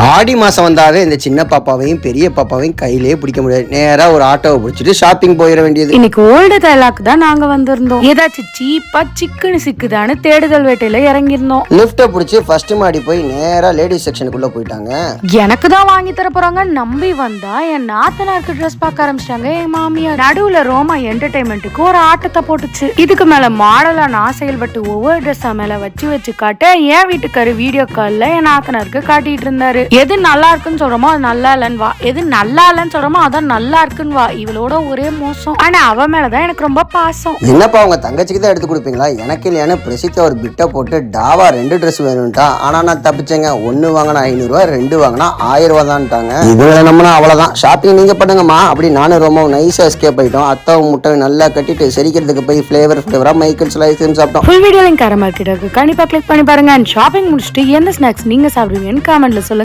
ஆடி மாதம் வந்தாவே இந்த சின்ன பாப்பாவையும் பெரிய பாப்பாவையும் கையிலேயே பிடிக்க முடியாது. நேராக ஒரு ஆட்டோவை பிடிச்சிட்டு ஷாப்பிங் போயிட வேண்டியது. இன்னைக்கு ஓல்டு டைலாக் தான் நாங்க வந்திருந்தோம். ஏதாச்சும் சீப்பா சிக்கன் சிக்குதான்னு தேடுதல் வேட்டையில இறங்கிருந்தோம். லிஃப்ட்டை பிடிச்சி ஃபர்ஸ்ட் மாடி போய் நேராக லேடிஸ் செக்ஷனுக்குள்ள போயிட்டாங்க. எனக்கு தான் வாங்கி தர போறாங்க நம்பி வந்தா என் நாத்தனாருக்கு ட்ரெஸ் பார்க்க ஆரம்பிச்சிட்டாங்க. என் மாமியார் நடுவுல ரோமா என்டர்டைன்மெண்ட்டுக்கு ஒரு ஆட்டத்தை போட்டுச்சு. இதுக்கு மேல மாடலா நான் செயல்பட்டு ஒவ்வொரு ட்ரெஸ்ஸா மேல வச்சு காட்ட என் வீட்டுக்காரு வீடியோ கால்ல என் நாத்தனாருக்கு காட்டிட்டு இருந்தாரு. எது நல்லா இருக்குன்னு சொல்றோமோ அது நல்லா இல்லன்னு வா, எது நல்லா இல்லன்னு சொல்றோமோ அதான் நல்லா இருக்குன்னு வா. இவளோட ஒரே மோசம். ஆனா அவ மேலதான் எனக்கு ரொம்ப பாசம். என்னப்பா உங்க தங்கச்சிக்கு தான் எடுத்து கொடுப்பீங்களா? எனக்கு இல்லையானு பிரசித்த ஒரு பிட்டை போட்டு டாவா 2 ட்ரெஸ் வேணும்ட்டா. ஆனா நான் தப்பிச்சேங்க. 1 வாங்கினா 500 ரூபாய், 2 வாங்கினா 1000 ரூபாய் தான்ட்டாங்க. இதுல நம்மனா அவ்வளவுதான். ஷாப்பிங் நீங்க பண்ணுங்கம்மா அப்படி நானும் ரொம்ப நைஸா எஸ்கேப் ஆயிட்டோம். அத்தாவும் முட்டை நல்லா கட்டிட்டு செரிக்கிறதுக்கு போய் ஃபிளேவரா மைக்கேல்ஸ் ஐஸ்கிரீம் சாப்பிட்டோம். ஃபுல் வீடியோ லிங்க் கண்டிப்பா கிளிக் பண்ணி பாருங்க. ஷாப்பிங் முடிச்சுட்டு எந்த ஸ்நாக்ஸ் நீங்க சாப்பிடுவீங்கன்னு கமெண்ட்ல சொல்லுங்க.